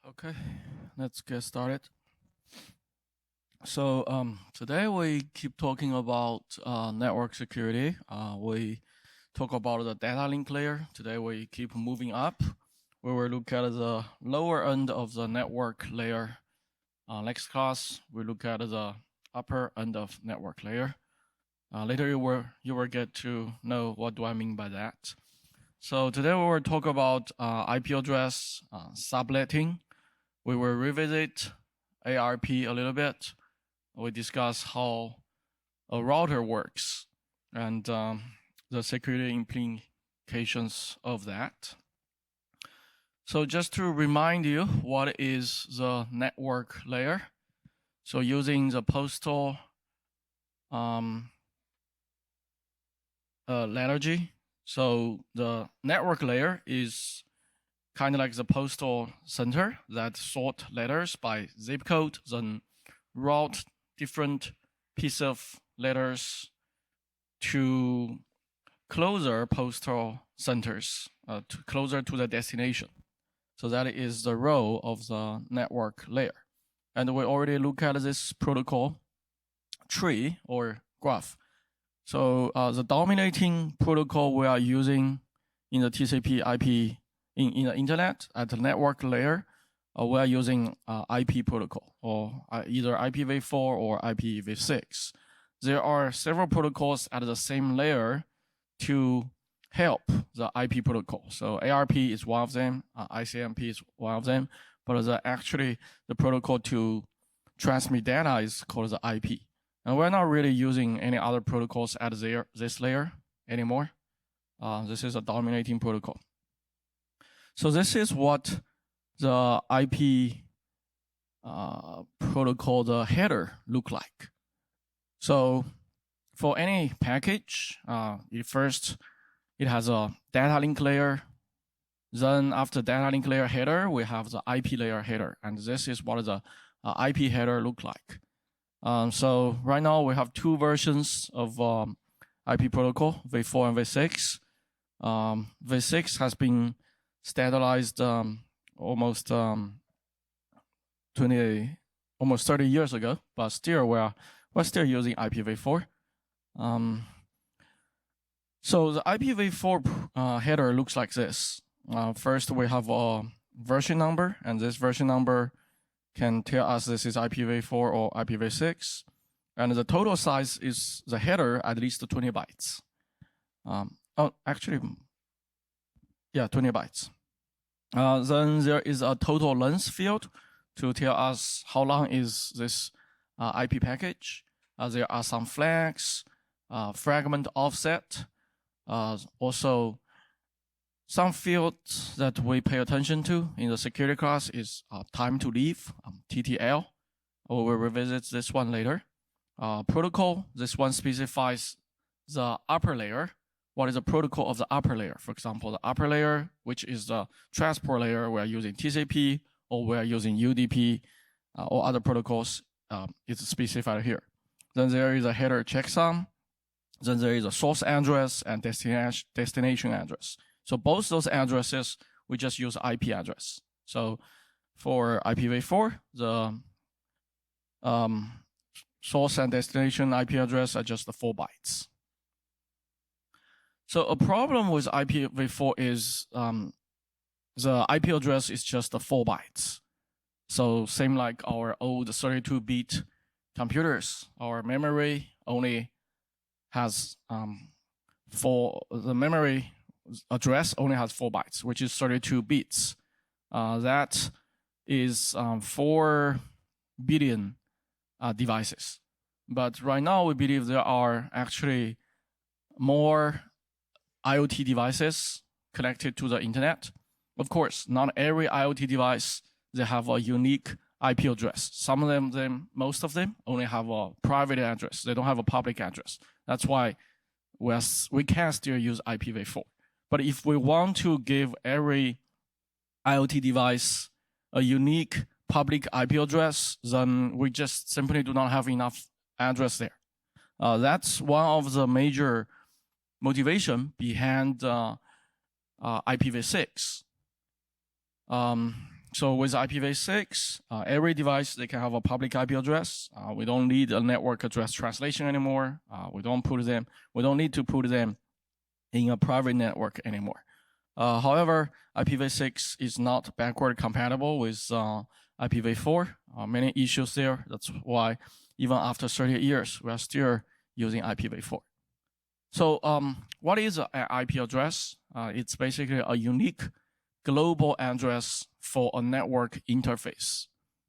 Okay, let's get started. So today we keep talking about network security. We talk about the data link layer. Today we keep moving up. We will look at the lower end of the network layer. Next class we look at the upper end of network layer. Later you will get to know what do I mean by that. So today we will talk about IP address subletting. We will revisit ARP a little bit. We discuss how a router works and the security implications of that. So just to remind you, what is the network layer? So using the postal liturgy, so the network layer is kind of like the postal center that sort letters by zip code, then route different piece of letters to closer postal centers, closer to the destination. So that is the role of the network layer. And we already look at this protocol tree or graph. So the dominating protocol we are using in the TCP IP in the internet at the network layer, we are using IP protocol or either IPv4 or IPv6. There are several protocols at the same layer to help the IP protocol. So ARP is one of them, ICMP is one of them, but actually the protocol to transmit data is called the IP. And we're not really using any other protocols at this layer anymore. This is a dominating protocol. So this is what the IP protocol, the header, look like. So for any package, it has a data link layer. Then after data link layer header, we have the IP layer header. And this is what the IP header look like. So right now we have two versions of IP protocol, v4 and v6. v6 has been standardized almost 30 years ago, but still we're still using IPv4. So the IPv4 header looks like this. First we have a version number, and this version number can tell us this is IPv4 or IPv6. And the total size is the header at least 20 bytes. 20 bytes. Then there is a total length field to tell us how long is this IP package. There are some flags, fragment offset, also some fields that we pay attention to in the security class is time to leave, TTL. We will revisit this one later. Protocol, this one specifies the upper layer. What is the protocol of the upper layer? For example, the upper layer, which is the transport layer, we are using TCP or we are using UDP or other protocols, it's specified here. Then there is a header checksum. Then there is a source address and destination address. So both those addresses, we just use IP address. So for IPv4, the source and destination IP address are just the 4 bytes. So a problem with IPv4 is the IP address is just the 4 bytes. So same like our old 32-bit computers, our memory only has the memory address only has 4 bytes, which is 32 bits. That is 4 billion devices. But right now we believe there are actually more IoT devices connected to the internet. Of course, not every IoT device, they have a unique IP address. Some of them, most of them only have a private address. They don't have a public address. That's why we can still use IPv4. But if we want to give every IoT device a unique public IP address, then we just simply do not have enough address there. That's one of the major motivation behind IPv6. So with IPv6, every device, they can have a public IP address. We don't need a network address translation anymore. We don't need to put them in a private network anymore. However, IPv6 is not backward compatible with IPv4. Many issues there. That's why even after 30 years, we are still using IPv4. So what is an IP address? It's basically a unique global address for a network interface.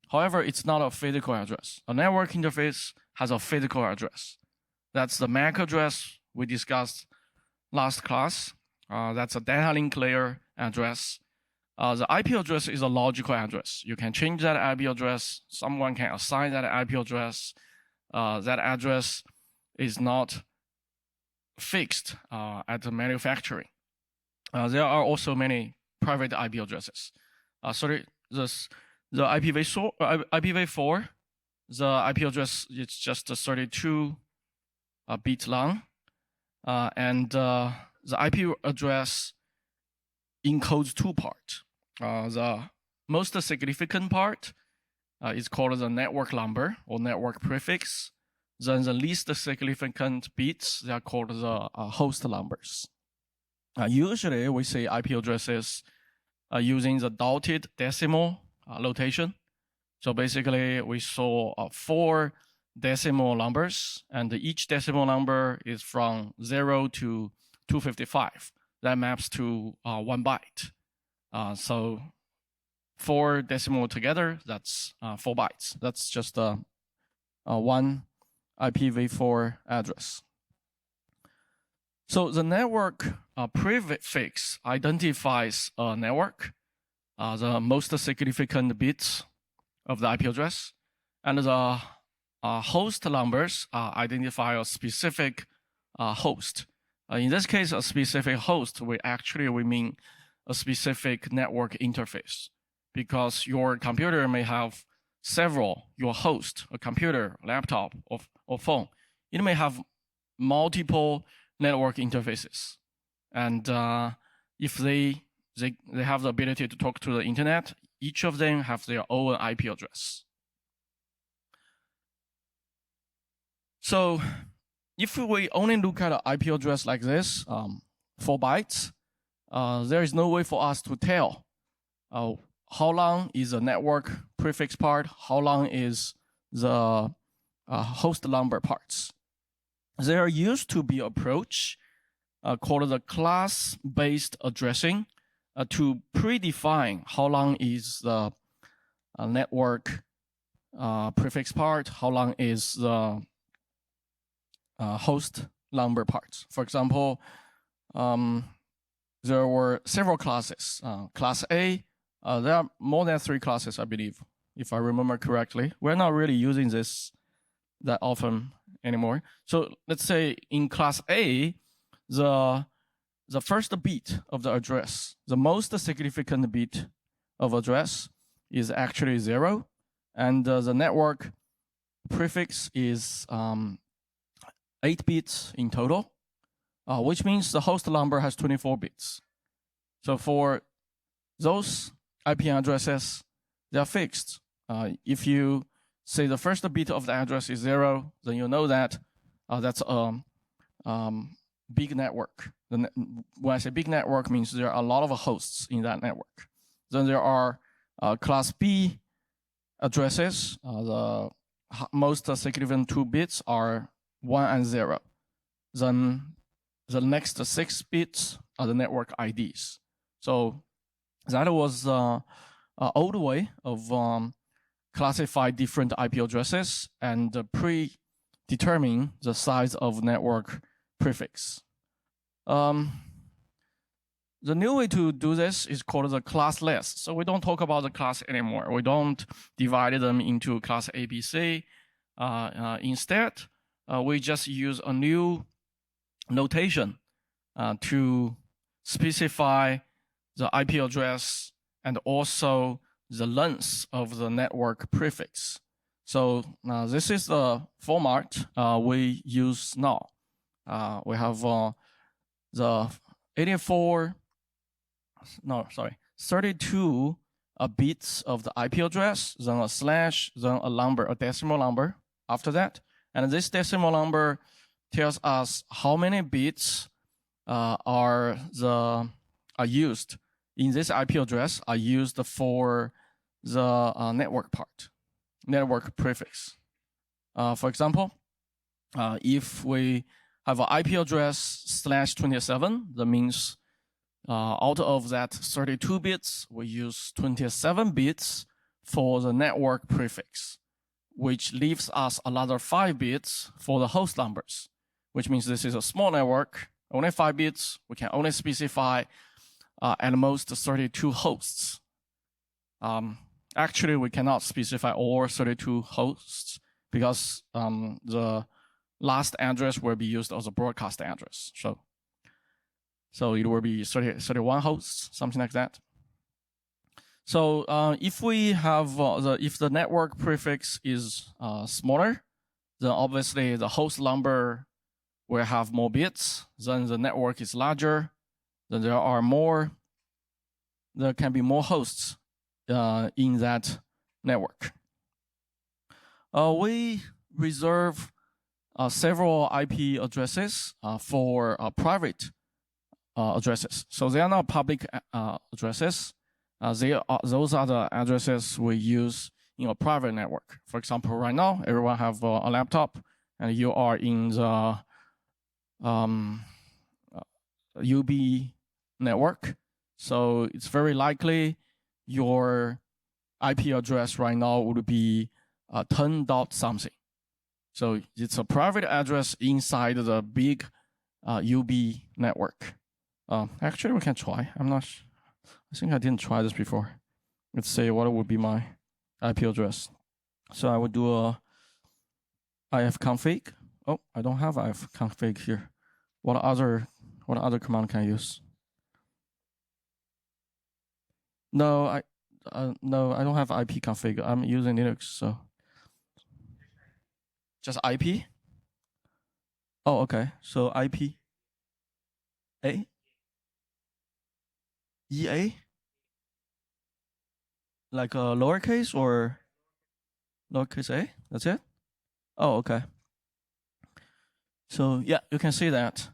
However, it's not a physical address. A network interface has a physical address. That's the MAC address we discussed last class. That's a data link layer address. The IP address is a logical address. You can change that IP address. Someone can assign that IP address. That address is not fixed at the manufacturing. There are also many private IP addresses. The IPv4, the IP address is just 32 bit long, and the IP address encodes two parts. The most significant part is called the network number or network prefix. Then the least significant bits, they are called the host numbers. Usually, we say IP addresses using the dotted decimal notation. So basically, we saw 4 decimal numbers, and each decimal number is from 0 to 255. That maps to 1 byte. So 4 decimal together, that's 4 bytes. That's just one IPv4 address. So the network prefix identifies a network, the most significant bits of the IP address, and the host numbers identify a specific host. In this case, a specific host, we mean a specific network interface, because your computer may have several, your host, a computer, laptop, or phone. It may have multiple network interfaces. And if they have the ability to talk to the internet, each of them have their own IP address. So if we only look at an IP address like this, 4 bytes, there is no way for us to tell how long is the network prefix part, how long is the host number parts. There used to be an approach called the class-based addressing to predefine how long is the network prefix part, how long is the host number parts. For example, there were several classes. Class A, there are more than 3 classes, I believe, if I remember correctly. We're not really using this that often anymore. So let's say in class A, the first bit of the address, the most significant bit of address is actually 0, and the network prefix is 8 bits in total, which means the host number has 24 bits. So for those IP addresses, they are fixed. If you say the first bit of the address is 0, then you know that that's a big network. When I say big network, means there are a lot of hosts in that network. Then there are class B addresses. The most significant 2 bits are 1 and 0. Then the next 6 bits are the network IDs. So that was an old way of classify different IP addresses and predetermine the size of network prefix. The new way to do this is called the classless. So we don't talk about the class anymore. We don't divide them into class A, B, C. Instead, we just use a new notation to specify the IP address and also the length of the network prefix. So this is the format we use now. We have the 32 bits of the IP address, then a slash, then a number, a decimal number after that. And this decimal number tells us how many bits are used in this IP address are used for the network part, network prefix. For example, if we have an IP address /27, that means out of that 32 bits, we use 27 bits for the network prefix, which leaves us another 5 bits for the host numbers, which means this is a small network, only 5 bits. We can only specify at most 32 hosts. Actually, we cannot specify all 32 hosts because the last address will be used as a broadcast address. So it will be 31 hosts, something like that. So if we have if the network prefix is smaller, then obviously the host number will have more bits. Then the network is larger. Then there can be more hosts in that network. We reserve several IP addresses for private addresses. So they are not public addresses. Those are the addresses we use in a private network. For example, right now, everyone have a laptop, and you are in the UB network. So it's very likely your IP address right now would be 10 dot something. So it's a private address inside the big UB network. Actually, we can try. I think I didn't try this before. Let's say what would be my IP address. So I would do a ifconfig. Oh, I don't have ifconfig here. What other command can I use? No, I don't have ipconfig. I'm using Linux, so just IP. Oh, okay. So IP A EA, like a lowercase or lowercase a. That's it. Oh, okay. So yeah, you can see that.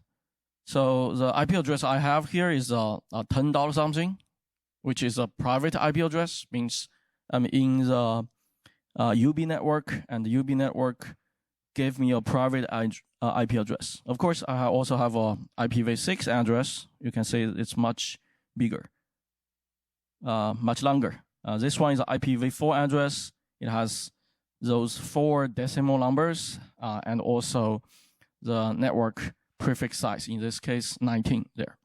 So the IP address I have here is a $10 something, which is a private IP address. Means I'm in the UB network, and the UB network gave me a private IP address. Of course, I also have a IPv6 address. You can see it's much bigger, much longer. This one is an IPv4 address. It has those 4 decimal numbers and also the network prefix size, in this case 19 there.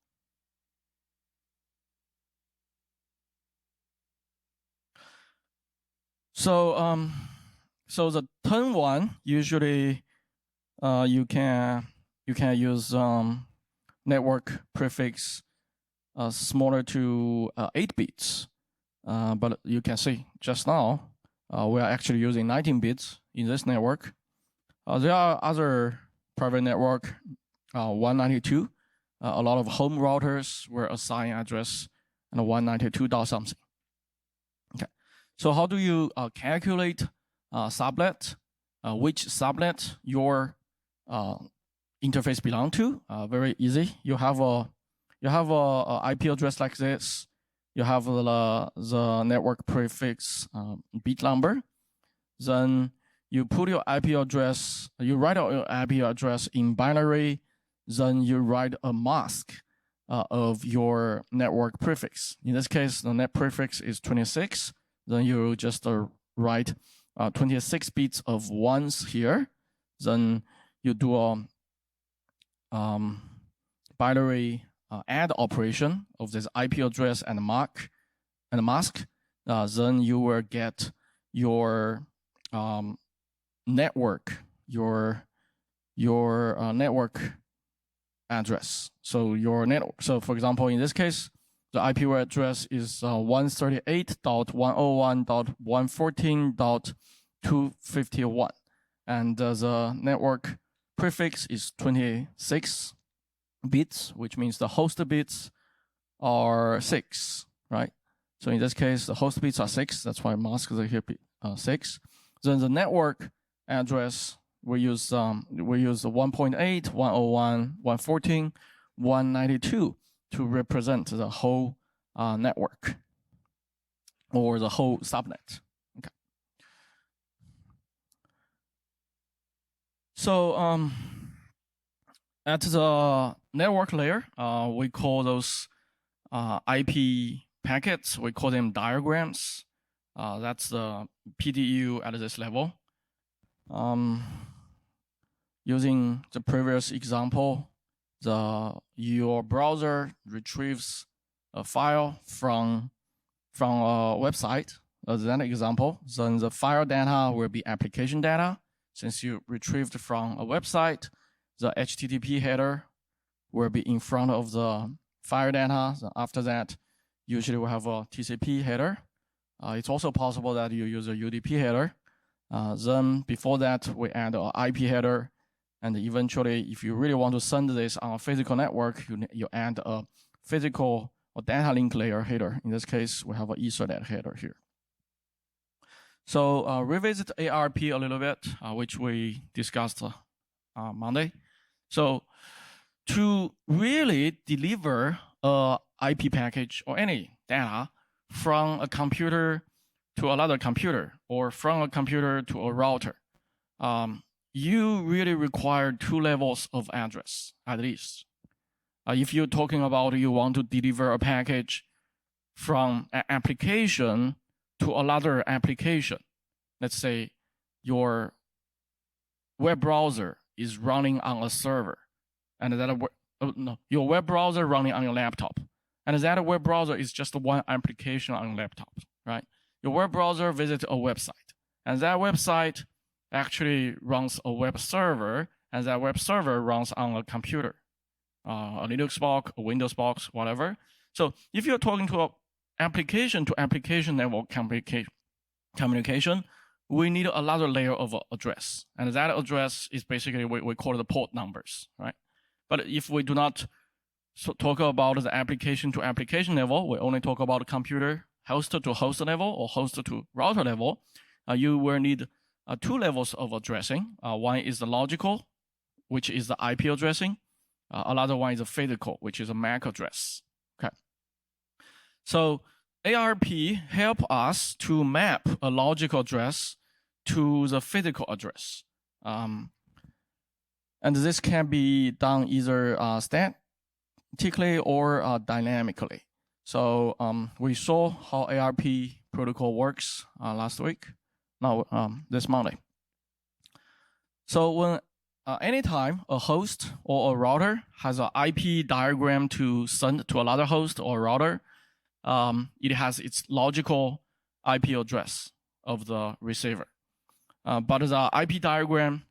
So so the 10 one usually you can use network prefix smaller to 8 bits, but you can see just now we are actually using 19 bits in this network. There are other private network 192. A lot of home routers were assigned address and 192 dot something. Okay, so how do you calculate subnet? Which subnet your interface belong to? Very easy. You have a IP address like this. You have the network prefix bit number. Then you put your IP address. You write out your IP address in binary. Then you write a mask of your network prefix. In this case, the net prefix is 26. Then you just write 26 bits of ones here. Then you do a binary add operation of this IP address and mask. Then you will get your network, your network address. So so for example, in this case, the IP address is 138.101.114.251, and the network prefix is 26 bits, which means the host bits are 6, right? So in this case, the host bits are 6. That's why mask is here 6. Then the network address, we use 1.8, 101, 114, 192 to represent the whole network or the whole subnet. Okay. So at the network layer, we call those IP packets, we call them diagrams. That's the PDU at this level. Using the previous example, your browser retrieves a file from a website. As an example, then the file data will be application data. Since you retrieved from a website, the HTTP header will be in front of the file data. So after that, usually we have a TCP header. It's also possible that you use a UDP header. Then before that, we add an IP header. And eventually, if you really want to send this on a physical network, you add a physical or data link layer header. In this case, we have an Ethernet header here. So revisit ARP a little bit, which we discussed Monday. So to really deliver a IP package or any data from a computer to another computer or from a computer to a router, you really require 2 levels of address at least. If you're talking about you want to deliver a package from an application to another application, let's say your web browser is running on a server, and your web browser running on your laptop, and that web browser is just one application on your laptop, right? Your web browser visits a website, and that website actually runs a web server, and that web server runs on a computer, a Linux box, a Windows box, whatever. So if you're talking to application level communication, we need another layer of address, and that address is basically we call it the port numbers, right? But if we do not talk about the application to application level, we only talk about computer host to host level or host to router level, you will need 2 levels of addressing. One is the logical, which is the IP addressing. Another one is the physical, which is a MAC address. Okay. So ARP help us to map a logical address to the physical address. And this can be done either statically or dynamically. So we saw how ARP protocol works last week. Now, this Monday. So when anytime a host or a router has an IP diagram to send to another host or router, it has its logical IP address of the receiver. But the IP diagram,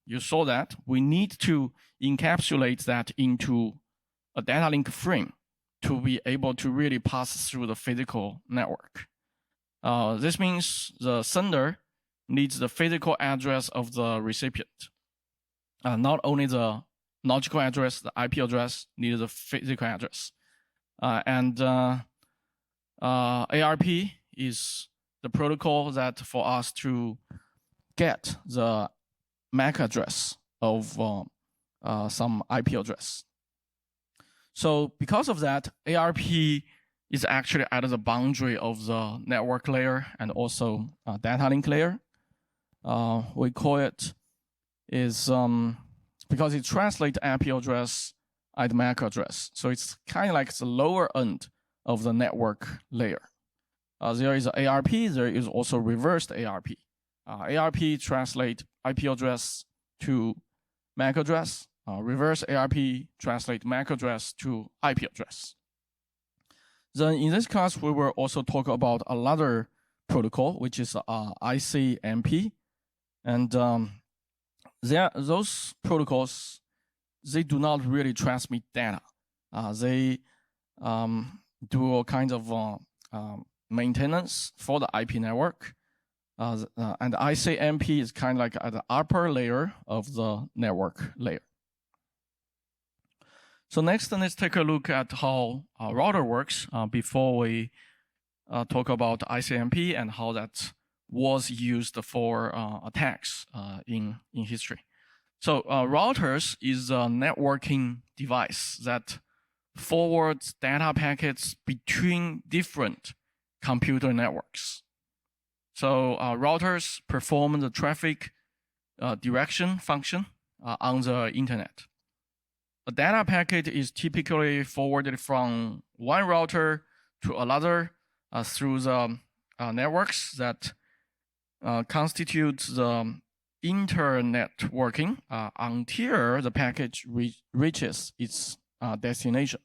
you saw that we need to encapsulate that into a data link frame to be able to really pass through the physical network. This means the sender needs the physical address of the recipient. Not only the logical address, the IP address needs the physical address. And ARP is the protocol that for us to get the MAC address of some IP address. So because of that, ARP is actually at the boundary of the network layer and also data link layer. We call it is because it translates IP address at MAC address. So it's kind of like the lower end of the network layer. There is ARP, there is also reversed ARP. ARP translate IP address to MAC address. Reverse ARP translate MAC address to IP address. Then in this class, we will also talk about another protocol, which is ICMP. And those protocols, they do not really transmit data. They do all kinds of maintenance for the IP network. And ICMP is kind of like at the upper layer of the network layer. So next, let's take a look at how a router works before we talk about ICMP and how that was used for attacks in history. So routers is a networking device that forwards data packets between different computer networks. So routers perform the traffic direction function on the internet. A data packet is typically forwarded from one router to another through the networks that constitute the internetworking until the package reaches its destination.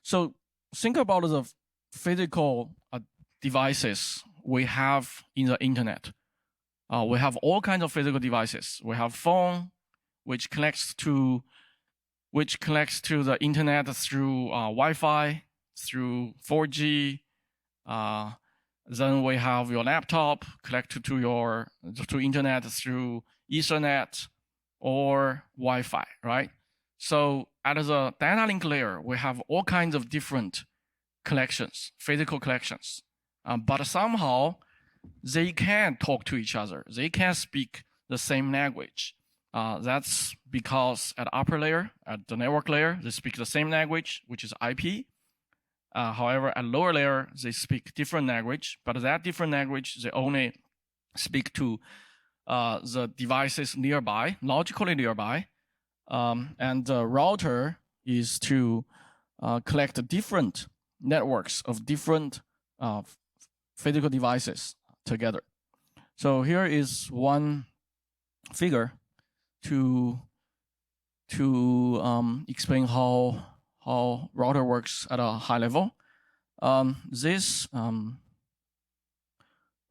So think about the physical devices we have in the internet. We have all kinds of physical devices. We have phone, which connects to the internet through Wi-Fi, through 4G. Then we have your laptop connected to internet through Ethernet or Wi-Fi, right? So at the data link layer, we have all kinds of different collections, physical collections, but somehow they can talk to each other. They can speak the same language. That's because at upper layer, at the network layer, they speak the same language, which is IP. However, at lower layer, they speak different language, but that different language, they only speak to the devices nearby, logically nearby. And the router is to collect different networks of different physical devices together. So here is one figure to explain how router works at a high level. This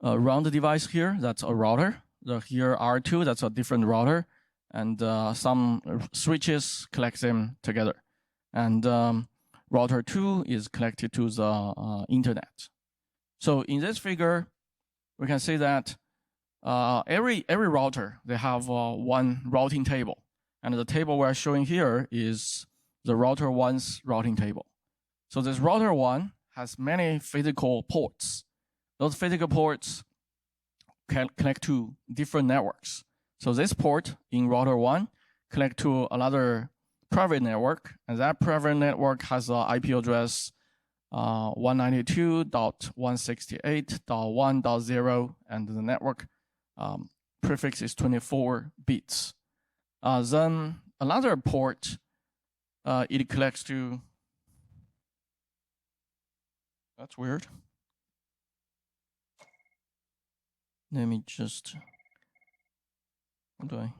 round device here, that's a router. Here R2, that's a different router, and some switches collect them together. And router 2 is connected to the internet. So in this figure, we can see that every router, they have one routing table. And the table we're showing here is the router 1's routing table. So this router 1 has many physical ports. Those physical ports can connect to different networks. So this port in router 1 connect to another private network, and that private network has an IP address 192.168.1.0, and the network prefix is 24 bits. Then another port, it connects to, that's weird. Let me just, how do I?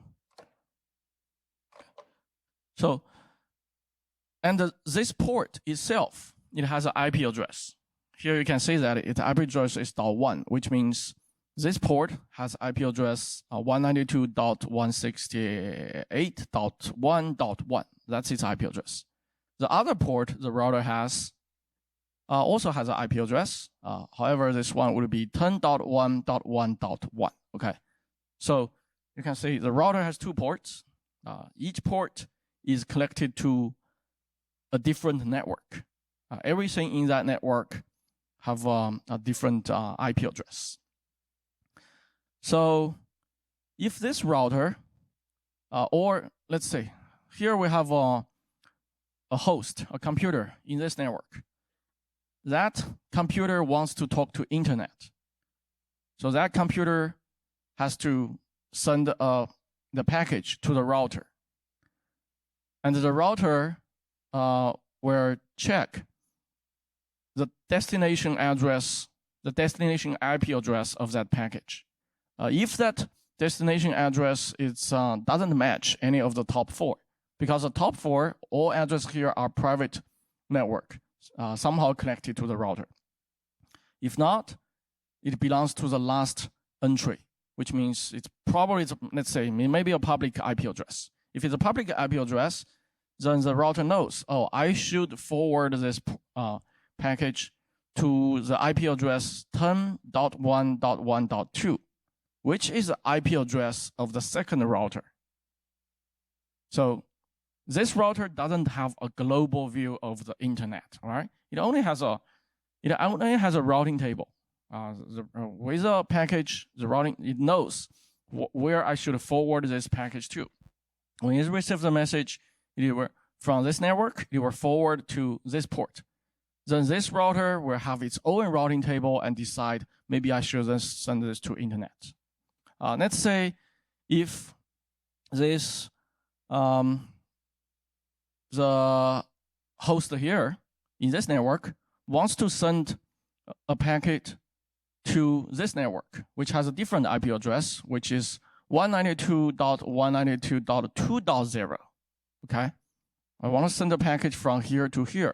So, and this port itself, it has an IP address. Here you can see that its IP address is .1, which means this port has IP address 192.168.1.1. That's its IP address. The other port the router has also has an IP address. However, this one would be 10.1.1.1. Okay, so you can see the router has two ports. Each port is connected to a different network. Everything in that network have a different IP address. So if this router, or let's say, here we have a host, a computer in this network. That computer wants to talk to internet. So that computer has to send the package to the router. And the router will check the destination address, the destination IP address of that package. If that destination address doesn't match any of the top four, because the top four, all addresses here are private network, somehow connected to the router. If not, it belongs to the last entry, which means it's probably, let's say, maybe a public IP address. If it's a public IP address, then the router knows, oh, I should forward this package to the IP address 10.1.1.2, which is the IP address of the second router. So this router doesn't have a global view of the internet, right? It only has a routing table. With a package, the routing, it knows where I should forward this package to. When it receives the message, it will, from this network, it will forward to this port. Then this router will have its own routing table and decide maybe I should then send this to internet. Let's say if this the host here in this network wants to send a packet to this network, which has a different IP address, which is 192.192.2.0. Okay, I want to send a package from here to here.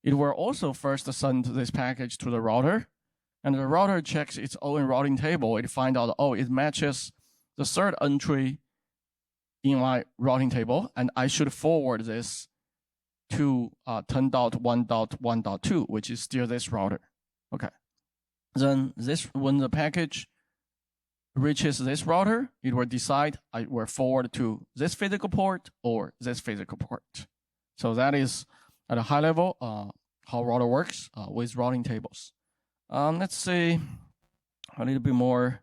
It will also first send this package to the router, and the router checks its own routing table. It finds out, oh, it matches the third entry in my routing table, and I should forward this to 10.1.1.2, which is still this router. Okay. Then when the package reaches this router, it will decide I will forward to this physical port or this physical port. So that is at a high level how router works with routing tables. Let's see a little bit more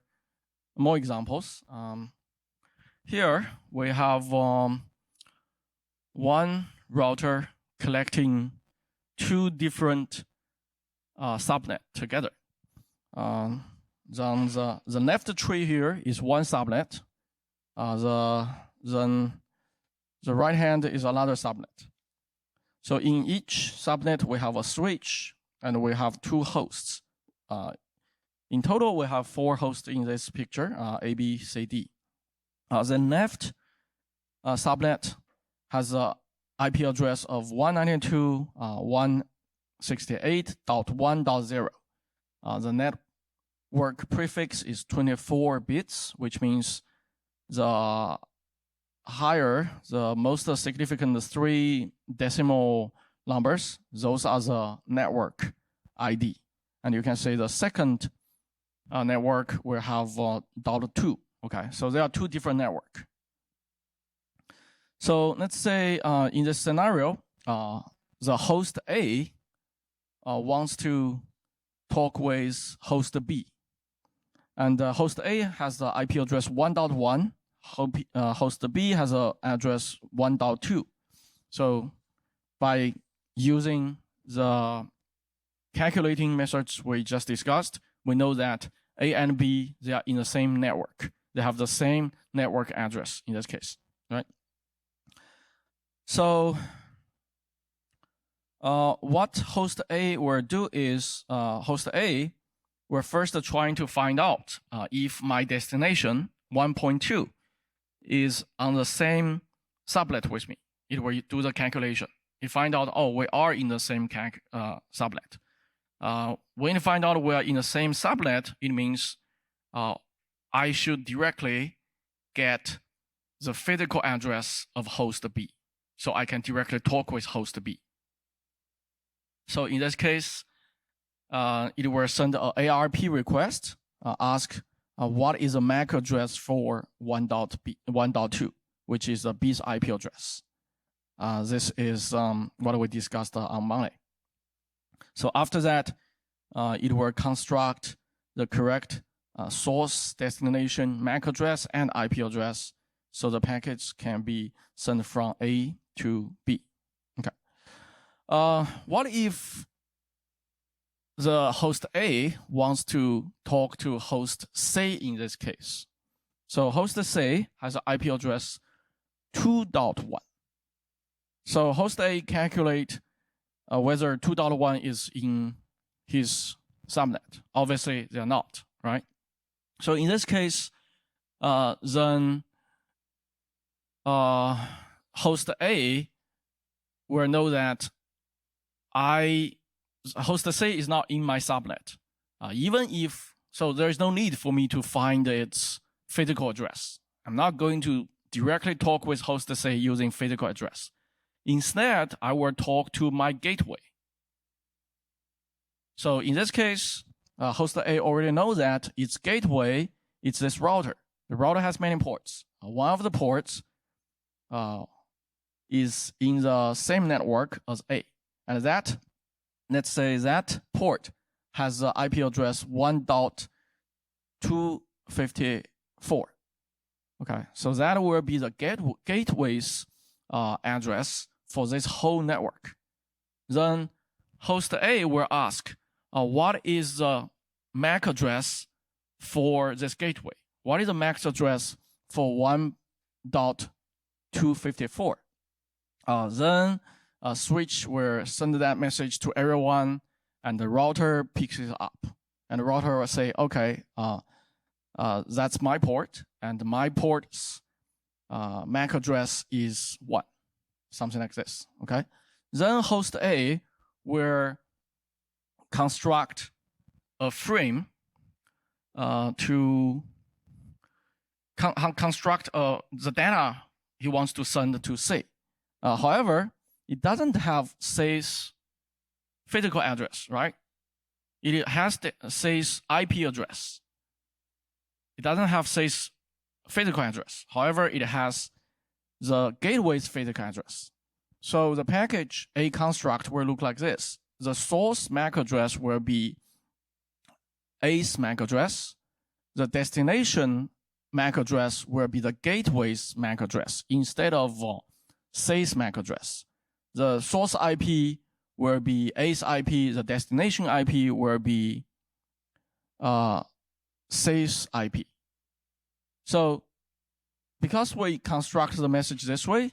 examples. Here we have one router collecting two different subnet together. Then the left tree here is one subnet. Then the right hand is another subnet. So in each subnet we have a switch and we have two hosts. In total we have 4 hosts in this picture, A, B, C, D. The left subnet has an IP address of 192.168.1.0. The network prefix is 24 bits, which means the higher, the most significant 3 decimal numbers, those are the network ID. And you can say the second network will have .2. Okay, so there are 2 different networks. So let's say in this scenario, the host A wants to talk with host B. And host A has the IP address 1.1. Host B has an address 1.2. So by using the calculating methods we just discussed, we know that A and B, they are in the same network. They have the same network address in this case, right? So what host A will do is host A will first trying to find out if my destination 1.2 is on the same subnet with me. It will do the calculation. It find out, oh, we are in the same subnet. When you find out we are in the same subnet, it means I should directly get the physical address of host B, so I can directly talk with host B. So in this case, it will send an ARP request, ask what is the MAC address for 1.2, which is the B's IP address. This is what we discussed on Monday. So after that, it will construct the correct source, destination, MAC address, and IP address, so the package can be sent from A to B. Okay. What if the host A wants to talk to host C in this case? So host C has an IP address 2.1. So host A calculate whether 2.1 is in his subnet. Obviously, they're not, right? So in this case, then host A will know that host C is not in my subnet. Even if, so there is no need for me to find its physical address. I'm not going to directly talk with host C using physical address. Instead, I will talk to my gateway. So in this case, host A already knows that its gateway is this router. The router has many ports. One of the ports is in the same network as A. And that, let's say that port has the IP address 1.254. Okay, so that will be the gateway's address for this whole network. Then host A will ask, what is the MAC address for this gateway? What is the MAC address for 1.254? Then a switch will send that message to everyone, and the router picks it up. And the router will say, okay, that's my port, and my port's MAC address is 1, something like this, okay? Then host A will construct a frame to construct the data he wants to send to C. However, it doesn't have C's physical address, right? It has C's IP address. It doesn't have C's physical address. However, it has the gateway's physical address. So the package A construct will look like this. The source MAC address will be A's MAC address. The destination MAC address will be the gateway's MAC address instead of C's MAC address. The source IP will be A's IP. The destination IP will be C's IP. So because we construct the message this way,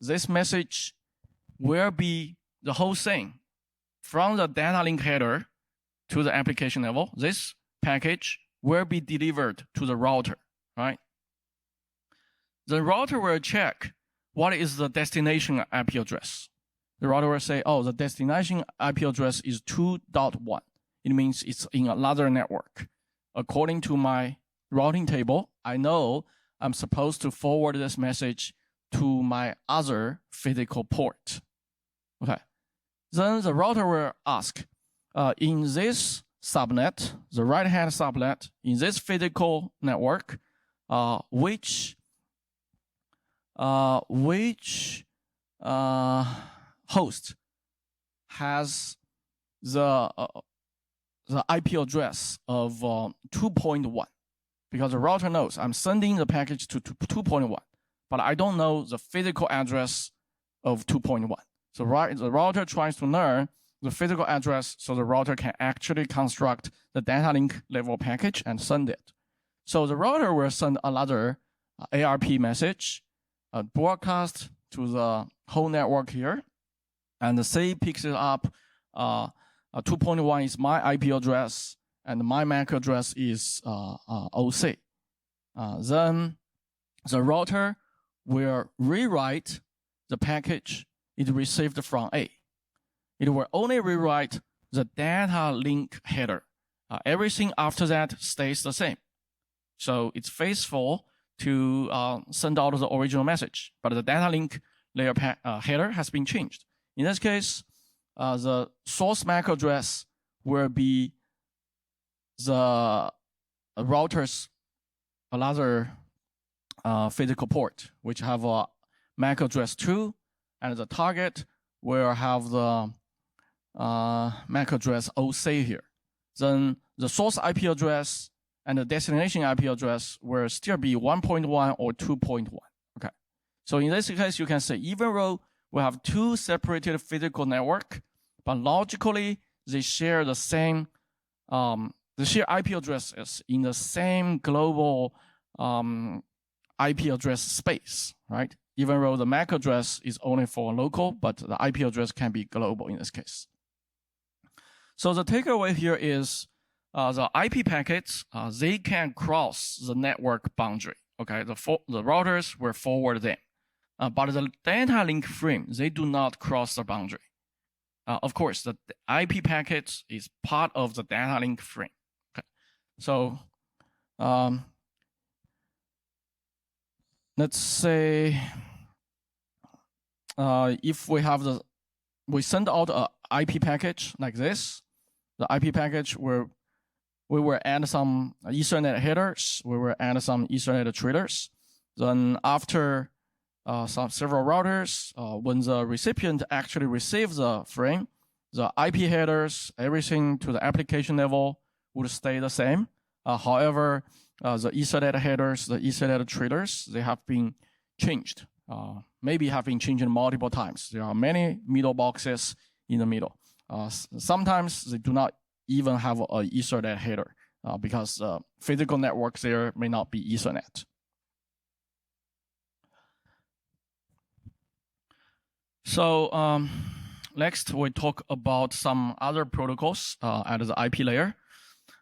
this message will be the whole thing from the data link header to the application level. This package will be delivered to the router, right? The router will check what is the destination IP address. The router will say, oh, the destination IP address is 2.1. It means it's in another network. According to my routing table, I know I'm supposed to forward this message to my other physical port. Okay. Then the router will ask, in this subnet, the right-hand subnet, in this physical network, which host has the IP address of 2.1? Because the router knows I'm sending the package to 2.1, but I don't know the physical address of 2.1. So the router tries to learn the physical address so the router can actually construct the data link level package and send it. So the router will send another ARP message, broadcast to the whole network here, and the C picks it up. 2.1 is my IP address, and my MAC address is OC. Then the router will rewrite the package it received from A. It will only rewrite the data link header. Everything after that stays the same. So it's faithful to send out the original message, but the data link layer header has been changed. In this case, the source MAC address will be the router's another physical port, which have a MAC address 2, and the target will have the MAC address OC here. Then the source IP address and the destination IP address will still be 1.1 or 2.1. Okay. So in this case, you can say even though we have two separated physical network, but logically they share the same, they share IP addresses in the same global IP address space, right? Even though the MAC address is only for local, but the IP address can be global in this case. So the takeaway here is the IP packets, they can cross the network boundary. Okay, the routers will forward them. But the data link frame, they do not cross the boundary. Of course, the IP packets is part of the data link frame. Okay, so let's say if we have we send out an IP package like this. The IP package we will add some Ethernet headers. We will add some Ethernet triggers. Then after several routers. When the recipient actually receives the frame, the IP headers, everything to the application level would stay the same. However, the Ethernet headers, the Ethernet triggers, they have been changed. Maybe have been changed multiple times. There are many middle boxes in the middle. Sometimes they do not even have an Ethernet header because physical networks there may not be Ethernet. So next we talk about some other protocols at the IP layer.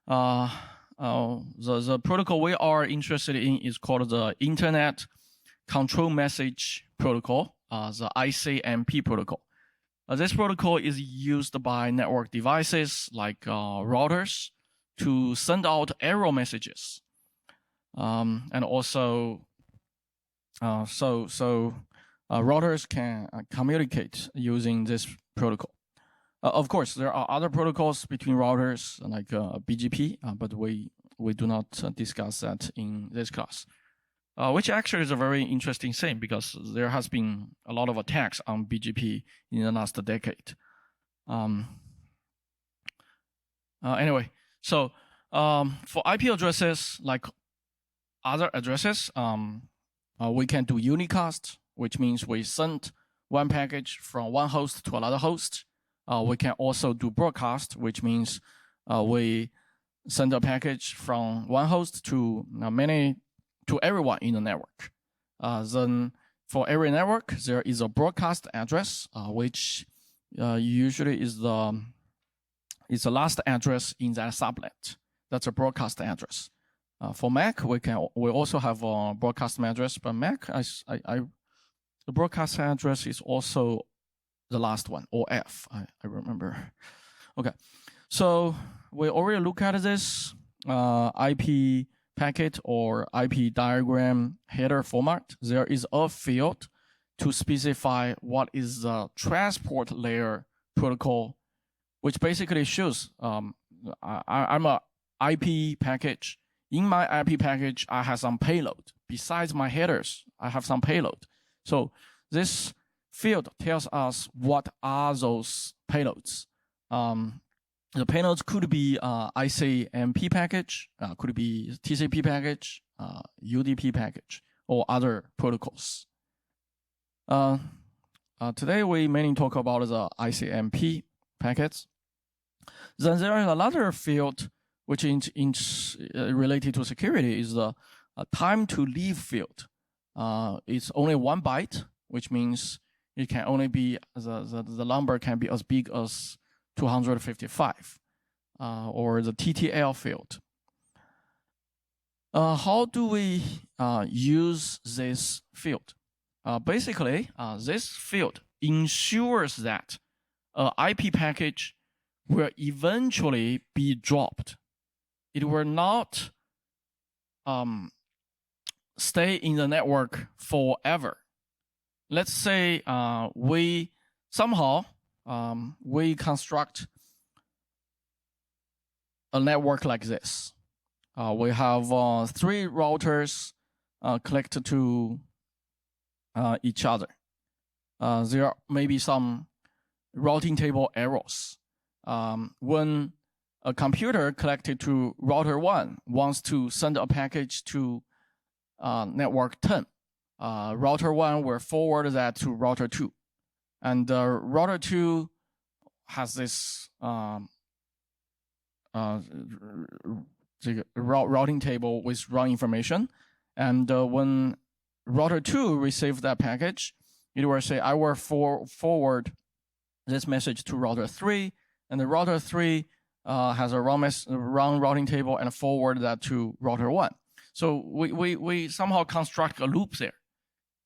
The protocol we are interested in is called the Internet Control Message Protocol, the ICMP protocol. This protocol is used by network devices like routers to send out error messages, and also routers can communicate using this protocol. Of course, there are other protocols between routers like BGP, but we do not discuss that in this class. Which actually is a very interesting thing because there has been a lot of attacks on BGP in the last decade. Anyway, so for IP addresses like other addresses, we can do unicast, which means we send one package from one host to another host. We can also do broadcast, which means we send a package from one host to everyone in the network. Then for every network, there is a broadcast address, which usually is the last address in that subnet. That's a broadcast address. For Mac, we also have a broadcast address, but Mac, the broadcast address is also the last one, or F, I remember. Okay, so we already look at this IP packet or IP diagram header format. There is a field to specify what is the transport layer protocol, which basically shows I'm a IP package. In my IP package, I have some payload. Besides my headers, I have some payload. So this field tells us what are those payloads. The payloads could be ICMP package, could be TCP package, UDP package, or other protocols. Today we mainly talk about the ICMP packets. Then there is another field which is related to security is the time to leave field. It's only 1 byte, which means it can only be the number can be as big as 255, or the TTL field. How do we use this field? Basically, this field ensures that an IP package will eventually be dropped. It will not stay in the network forever. Let's say we construct a network like this. We have 3 routers connected to each other. There may be some routing table errors. When a computer connected to router 1 wants to send a package to network 10, router 1 will forward that to router 2. And router 2 has this routing table with wrong information. And when router 2 receives that package, it will say, I will forward this message to router 3. And the router 3 has a wrong routing table and forward that to router 1. So we somehow construct a loop there.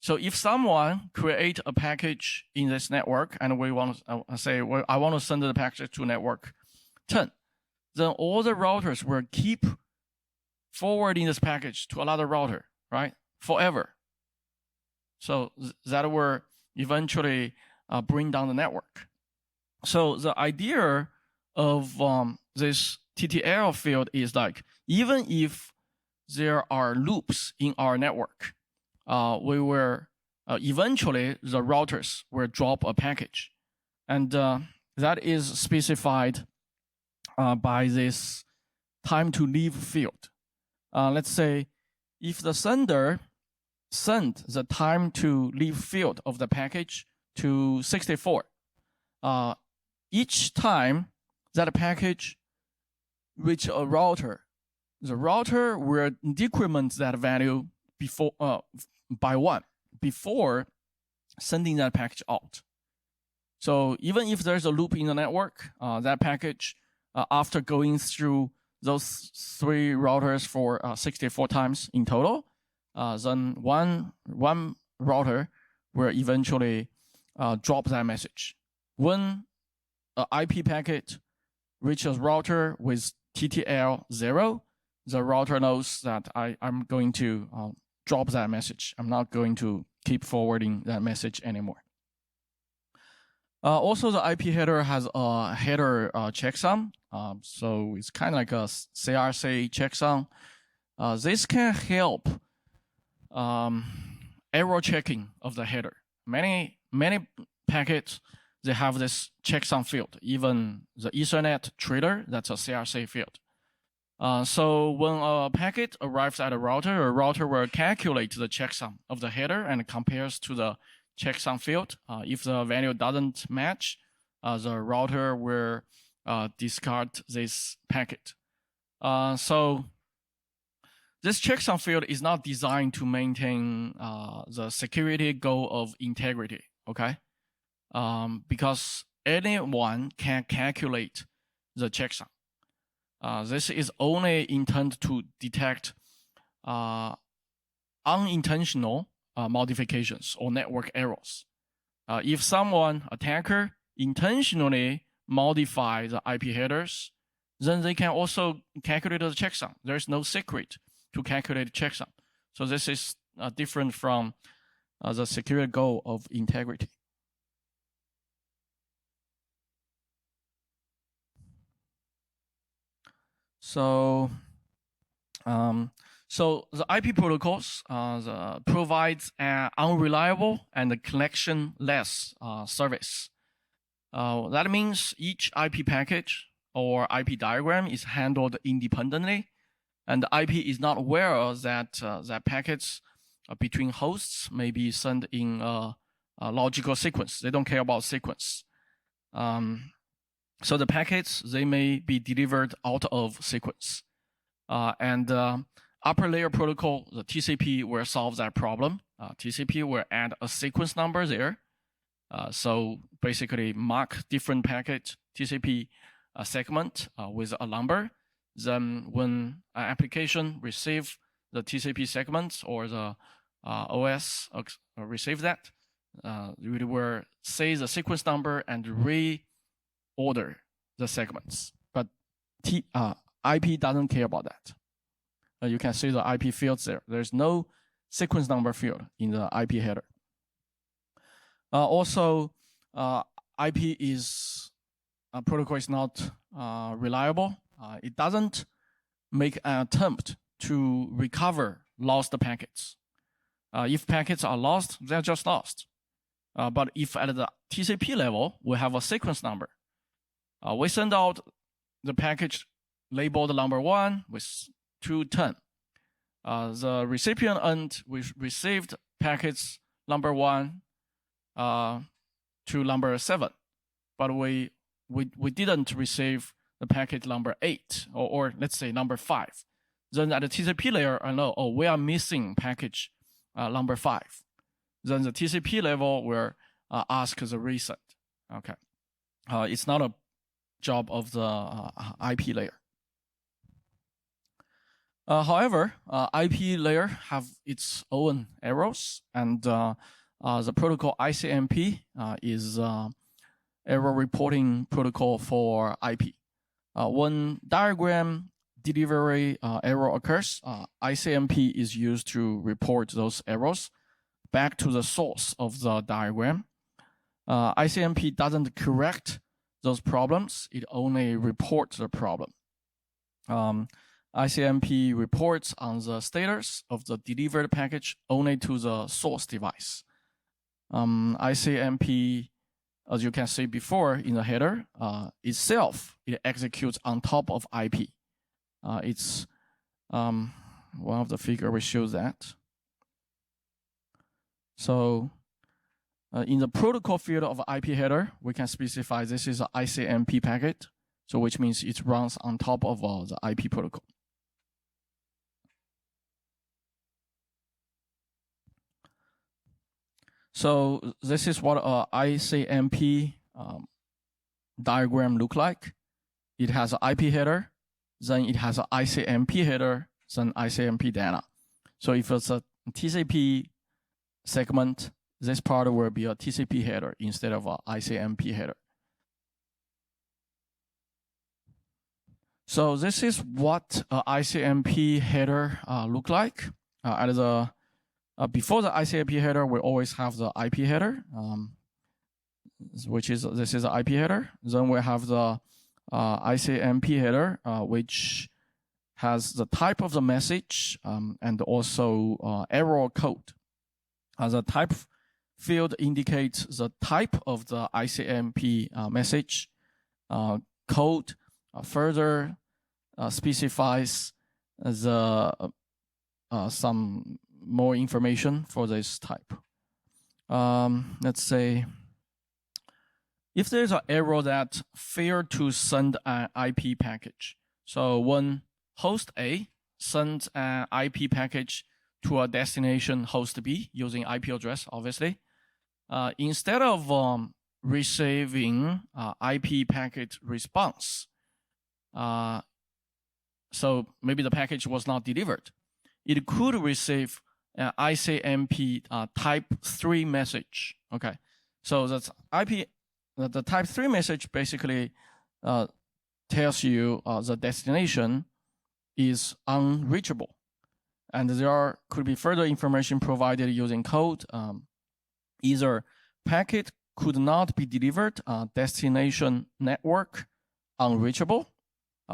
So if someone create a package in this network and we want to say, well, I want to send the package to network 10, then all the routers will keep forwarding this package to another router, right? Forever. So that will eventually bring down the network. So the idea of this TTL field is like, even if there are loops in our network, we will eventually the routers will drop a package. And that is specified by this time to leave field. Let's say if the sender sent the time to leave field of the package to 64, each time that package reach a router, the router will decrement that value before by 1 before sending that package out. So even if there's a loop in the network, that package, after going through those 3 routers for 64 times in total, then one router will eventually drop that message. When an IP packet reaches router with TTL 0, the router knows that I'm going to drop that message. I'm not going to keep forwarding that message anymore. Also, the IP header has a header checksum. So it's kind of like a CRC checksum. This can help error checking of the header. Many packets, they have this checksum field. Even the Ethernet trader, that's a CRC field. So when a packet arrives at a router will calculate the checksum of the header and compares to the checksum field. If the value doesn't match, the router will discard this packet. So this checksum field is not designed to maintain the security goal of integrity, okay? Because anyone can calculate the checksum. This is only intended to detect unintentional modifications or network errors. If someone, attacker, intentionally modify the IP headers, then they can also calculate the checksum. There's no secret to calculate checksum. So this is different from the security goal of integrity. So the IP protocols provides an unreliable and connection-less service. That means each IP package or IP diagram is handled independently, and the IP is not aware that that packets between hosts may be sent in a logical sequence. They don't care about sequence. So the packets, they may be delivered out of sequence. And upper layer protocol, the TCP, will solve that problem. TCP will add a sequence number there. So basically mark different packet TCP segment with a number. Then when an application receives the TCP segment or the OS receive that, we will say the sequence number and reorder the segments. But IP doesn't care about that. You can see the IP fields there. There's no sequence number field in the IP header. Also, IP protocol is not reliable. It doesn't make an attempt to recover lost packets. If packets are lost, they're just lost. But if at the TCP level, we have a sequence number, we send out the package labeled number 1 with 210. The recipient end, we received packets number 1 to number 7, but we didn't receive the packet number 8 or let's say number 5. Then at the TCP layer, I know, oh, we are missing package number 5. Then the TCP level will ask the reset. Okay, it's not a job of the IP layer. However, IP layer have its own errors, and the protocol ICMP is error reporting protocol for IP. When diagram delivery error occurs, ICMP is used to report those errors back to the source of the diagram. ICMP doesn't correct those problems, it only reports the problem. ICMP reports on the status of the delivered package only to the source device. ICMP, as you can see before in the header, itself, it executes on top of IP. It's one of the figure which shows that. So in the protocol field of IP header, we can specify this is an ICMP packet, so which means it runs on top of the IP protocol. So this is what an ICMP diagram look like. It has an IP header, then it has an ICMP header, then ICMP data. So if it's a TCP segment, this part will be a TCP header instead of an ICMP header. So this is what an ICMP header look like. At the before the ICMP header, we always have the IP header, which is this is the IP header. Then we have the ICMP header, which has the type of the message and also error code. The type field indicates the type of the ICMP message. Code further specifies the some more information for this type. Let's say if there's an error that failed to send an IP package. So when host A sends an IP package to a destination host B using IP address, obviously, instead of receiving IP packet response, so maybe the package was not delivered, it could receive an ICMP type 3 message. Okay, so that's IP. The type 3 message basically tells you the destination is unreachable, and there could be further information provided using code. Either packet could not be delivered, destination network unreachable,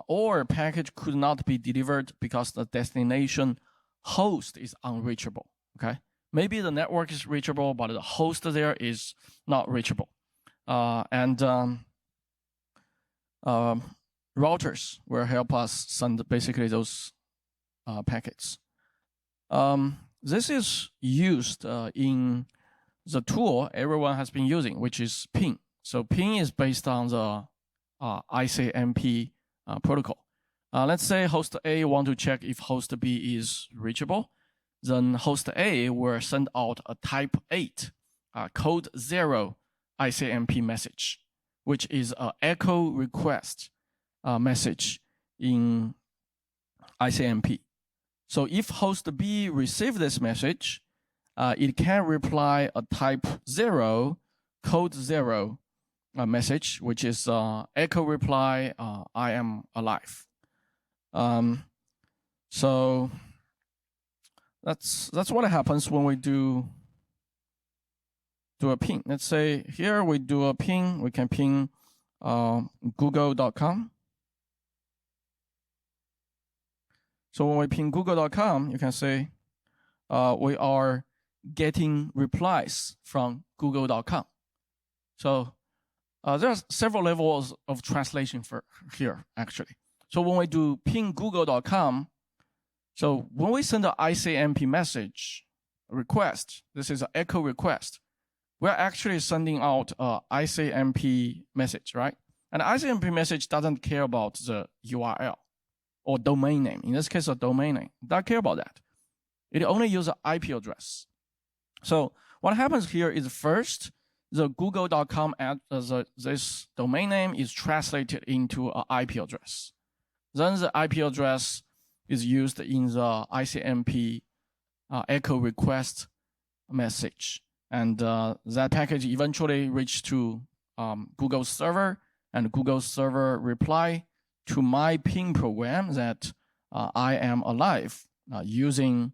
or package could not be delivered because the destination host is unreachable. Okay, maybe the network is reachable, but the host there is not reachable. Routers will help us send basically those packets. This is used in the tool everyone has been using, which is ping. So ping is based on the ICMP protocol. Let's say host A want to check if host B is reachable. Then host A will send out a type 8 code 0 ICMP message, which is an echo request message in ICMP. So if host B receives this message, it can reply a type 0 code 0 message, which is echo reply, I am alive. So that's what happens when we do a ping. Let's say here we do a ping. We can ping google.com. So when we ping google.com, you can say we are getting replies from google.com. So there are several levels of translation for here, actually. So when we do ping google.com, so when we send an ICMP message request, this is an echo request, we're actually sending out an ICMP message, right? And ICMP message doesn't care about the URL or domain name. In this case, a domain name. It doesn't care about that. It only uses an IP address. So what happens here is first, the google.com this domain name is translated into an IP address. Then the IP address is used in the ICMP echo request message. And that package eventually reached to Google's server, and Google's server reply to my ping program that I am alive using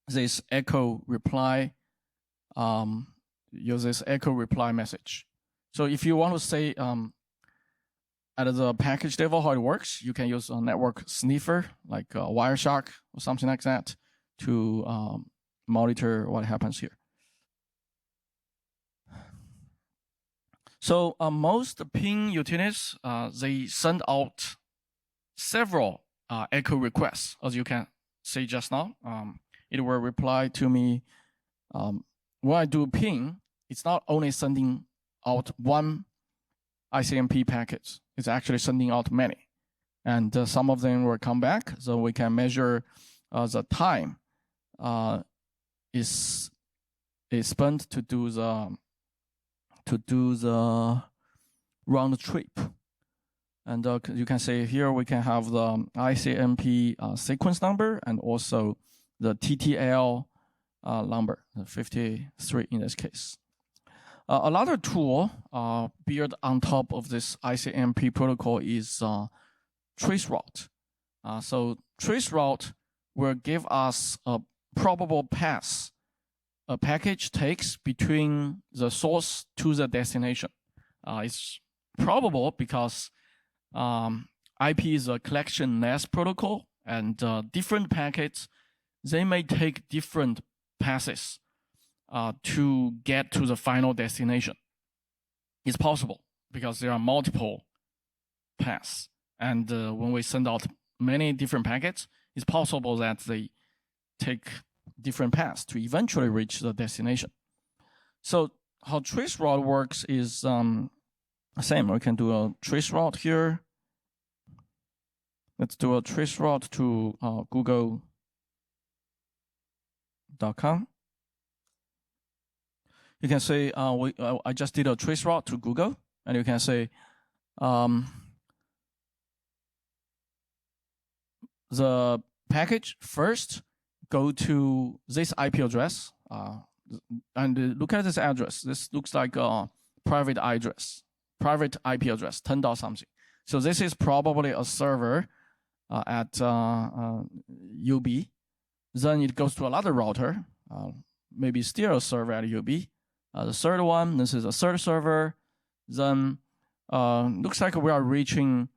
this echo reply message. So if you want to say at the package level how it works, you can use a network sniffer like Wireshark or something like that to monitor what happens here. So most ping utilities, they send out several echo requests, as you can see just now. It will reply to me when I do ping. It's not only sending out one ICMP packet, it's actually sending out many. And some of them will come back, so we can measure the time is spent to do the round trip. And you can see here we can have the ICMP sequence number and also the TTL number, 53 in this case. Another tool built on top of this ICMP protocol is traceroute. So traceroute will give us a probable path a package takes between the source to the destination. It's probable because IP is a collection-less protocol, and different packets, they may take different passes to get to the final destination. It's possible because there are multiple paths. And when we send out many different packets, it's possible that they take different paths to eventually reach the destination. So how traceroute works is same. We can do a traceroute here. Let's do a traceroute to google.com. You can say I just did a traceroute to Google, and you can say the package first go to this IP address, and look at this address. This looks like a private address, private IP address, 10 something. So this is probably a server at UB. Then it goes to another router, maybe still a server at UB. The third one, this is a third server. Then looks like we are reaching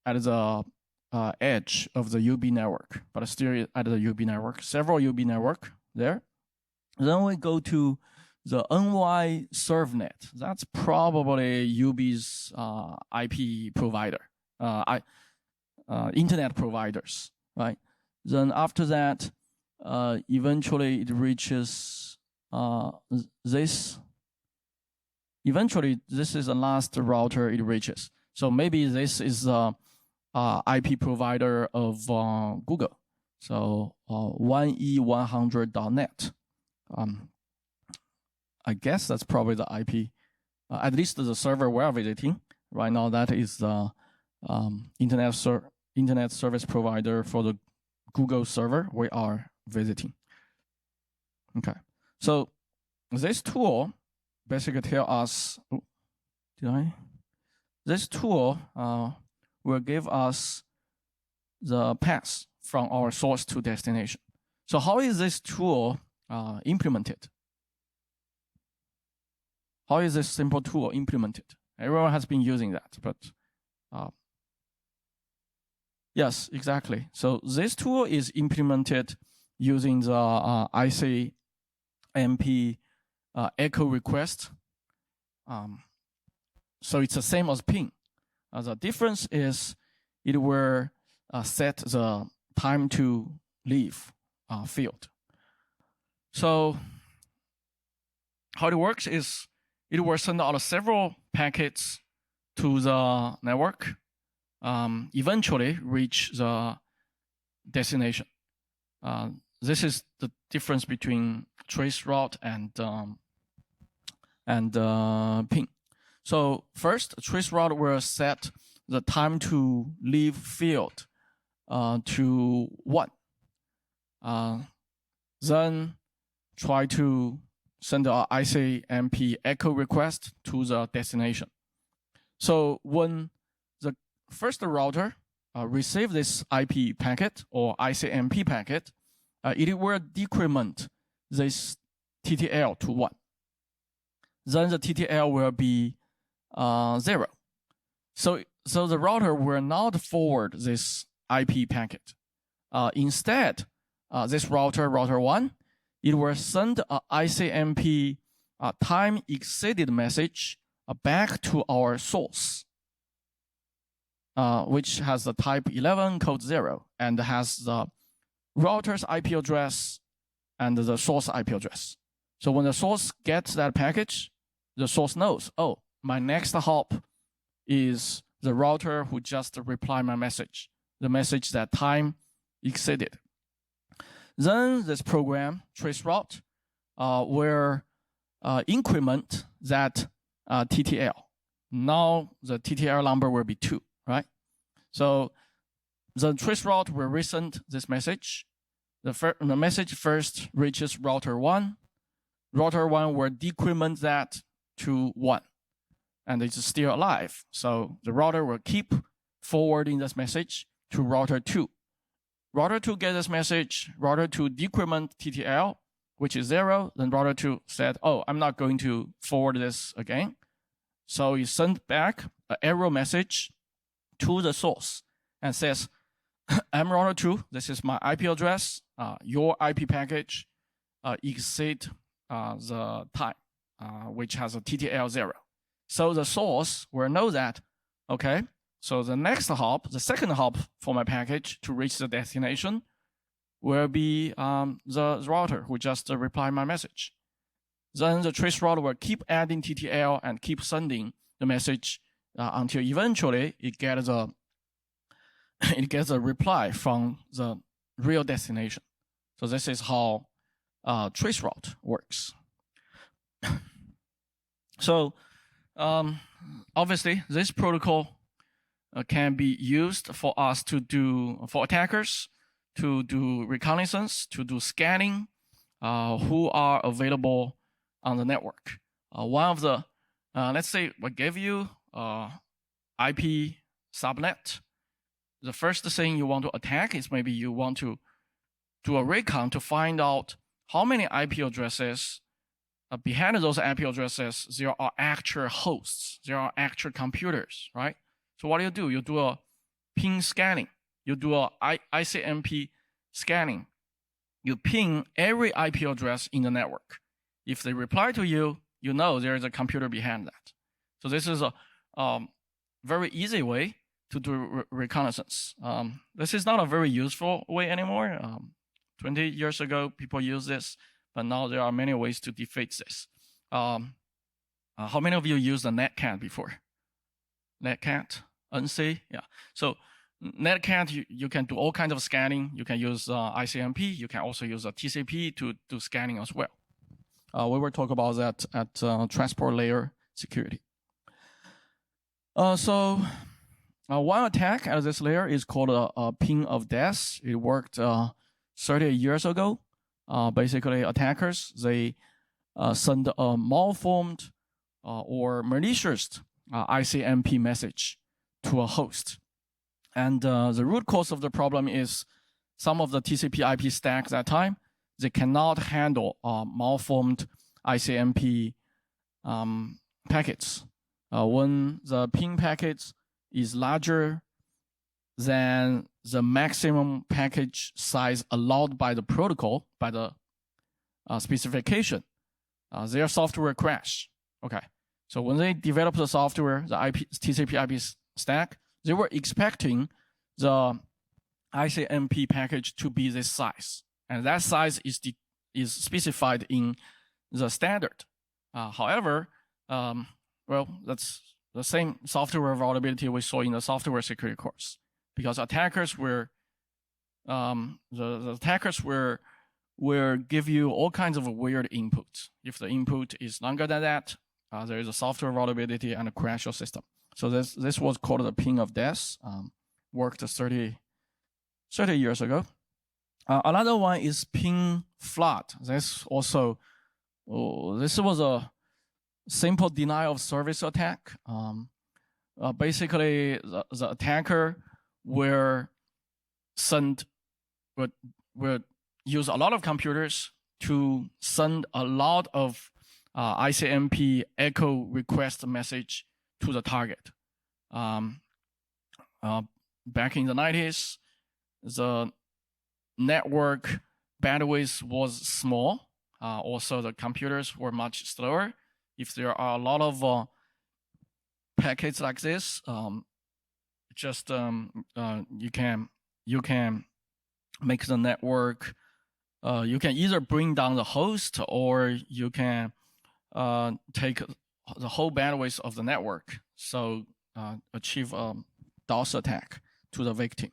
at the edge of the UB network, but still at the UB network, several UB network there. Then we go to the NY ServeNet. That's probably UB's IP provider, internet providers, right? Then after that, eventually it reaches this. Eventually, this is the last router it reaches. So maybe this is the IP provider of Google. So 1E100.net. I guess that's probably the IP, at least the server we're visiting. Right now, that is the internet service provider for the Google server we are visiting. Okay, so this tool basically tells us, this tool will give us the path from our source to destination. So how is this tool implemented? How is this simple tool implemented? Everyone has been using that, but yes, exactly. So this tool is implemented using the ICMP echo request. So it's the same as ping. The difference is it will set the time to leave field. So how it works is it will send out several packets to the network, eventually reach the destination. This is the difference between traceroute and ping. So first, traceroute will set the time to leave field to 1. Then try to send our ICMP echo request to the destination. So when the first router receives this IP packet or ICMP packet, it will decrement this TTL to 1. Then the TTL will be 0. So the router will not forward this IP packet. Instead, this router 1, it will send a ICMP time exceeded message back to our source, which has the type 11 code 0 and has the router's IP address and the source IP address. So when the source gets that package, the source knows, oh, my next hop is the router who just replied my message, the message that time exceeded. Then this program, traceroute, will increment that TTL. Now the TTL number will be 2, right? So the traceroute will resend this message. The message first reaches router 1. Router 1 will decrement that to 1. And it's still alive. So the router will keep forwarding this message to router 2. Router 2 gets this message. Router 2 decrement TTL, which is 0. Then router 2 said, oh, I'm not going to forward this again. So he sent back an error message to the source and says, I'm router 2. This is my IP address. Your IP package exceed the time, which has a TTL 0. So the source will know that, okay, so the next hop, the second hop for my package to reach the destination will be the router who just replied my message. Then the trace router will keep adding TTL and keep sending the message until eventually it gets a reply from the real destination. So this is how traceroute works. So obviously, this protocol can be used for us to do, for attackers to do reconnaissance, to do scanning, who are available on the network. One of the, let's say we give you IP subnet. The first thing you want to attack is maybe you want to do a recon to find out how many IP addresses behind those IP addresses, there are actual hosts, there are actual computers, right? So what do? You do a ping scanning. You do a ICMP scanning. You ping every IP address in the network. If they reply to you, you know there is a computer behind that. So this is a very easy way to do reconnaissance. This is not a very useful way anymore. 20 years ago, people used this, but now there are many ways to defeat this. How many of you used the netcat before? Netcat, NC, yeah. So netcat, you can do all kinds of scanning. You can use ICMP. You can also use a TCP to do scanning as well. We will talk about that at transport layer security. So one attack at this layer is called a ping of death. It worked 30 years ago. Basically, attackers, they send a malformed or malicious ICMP message to a host. And the root cause of the problem is some of the TCP IP stack at that time, they cannot handle malformed ICMP packets. When the ping packets is larger than the maximum package size allowed by the protocol, by the specification, their software crash. Okay, so when they developed the software, the TCP IP stack, they were expecting the ICMP package to be this size, and that size is specified in the standard. However, well, that's the same software vulnerability we saw in the software security course, because attackers were the attackers will give you all kinds of weird inputs. If the input is longer than that, there is a software vulnerability and a crash your system. So this was called the ping of death. Worked 30 years ago. Another one is ping flood. This also this was a simple denial of service attack. Basically, the attacker will use a lot of computers to send a lot of ICMP echo request message to the target. Back in the 90s, the network bandwidth was small. Also, the computers were much slower. If there are a lot of packets like this, just you can make the network. You can either bring down the host, or you can take the whole bandwidth of the network, so achieve a DOS attack to the victim.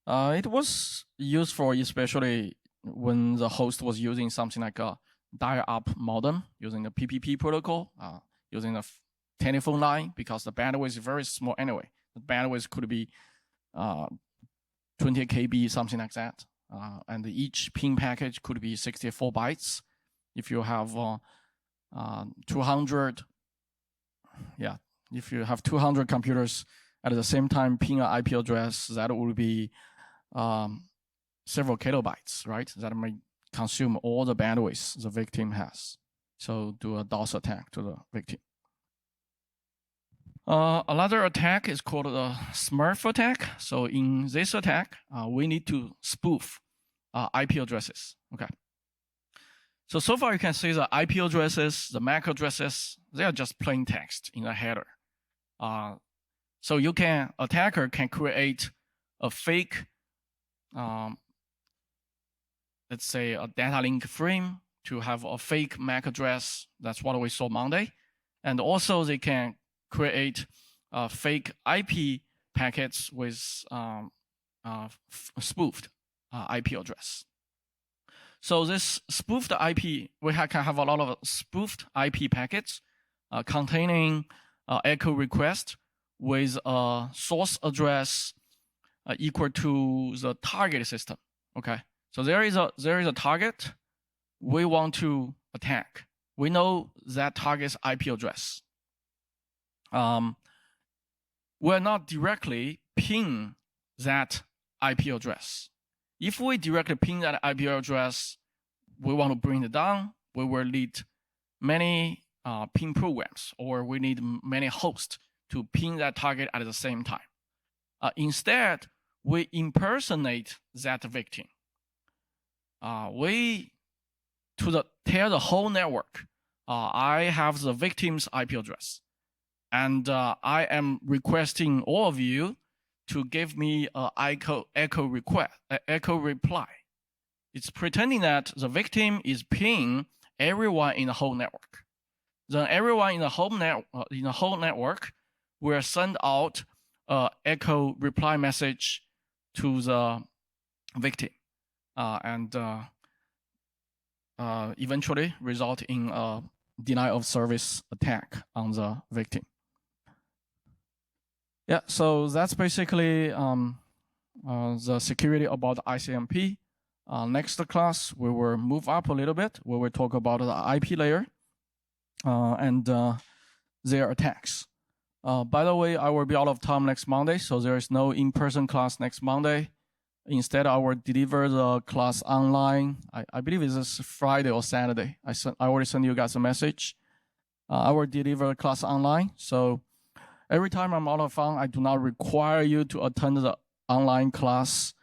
It was used for especially when the host was using something like a dial-up modem, using the PPP protocol, using the telephone line, because the bandwidth is very small anyway. The bandwidth could be 20 KB, something like that. And each ping package could be 64 bytes. If you have 200, if you have 200 computers at the same time ping an IP address, that would be several kilobytes, right? That may consume all the bandwidth the victim has. So do a DOS attack to the victim. Another attack is called the Smurf attack. So in this attack, we need to spoof IP addresses. Okay. So far you can see the IP addresses, the MAC addresses, they are just plain text in the header. So attacker can create a fake, let's say a data link frame to have a fake MAC address. That's what we saw Monday. And also they can create fake IP packets with spoofed IP address. So this spoofed IP, we can have a lot of spoofed IP packets containing echo request with a source address equal to the target system. Okay, so there is a target we want to attack. We know that target's IP address. We're not directly ping that IP address. If we directly ping that IP address, we want to bring it down, we will need many ping programs, or we need many hosts to ping that target at the same time. Instead, we impersonate that victim. We tell the whole network, I have the victim's IP address, and I am requesting all of you to give me an echo reply. It's pretending that the victim is pinging everyone in the whole network. Then everyone in the whole network will send out an echo reply message to the victim, and eventually result in a denial of service attack on the victim. Yeah, so that's basically the security about ICMP. Next class, we will move up a little bit. We will talk about the IP layer and their attacks. By the way, I will be out of town next Monday, so there is no in-person class next Monday. Instead, I will deliver the class online. I believe it's Friday or Saturday. I already sent you guys a message. I will deliver the class online. So every time I'm out of town, I do not require you to attend the online class,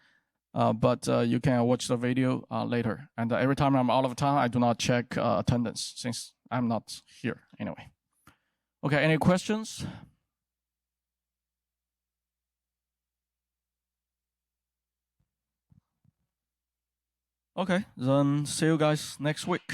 but you can watch the video later. And every time I'm out of town, I do not check attendance since I'm not here anyway. Okay, any questions? Okay, then see you guys next week.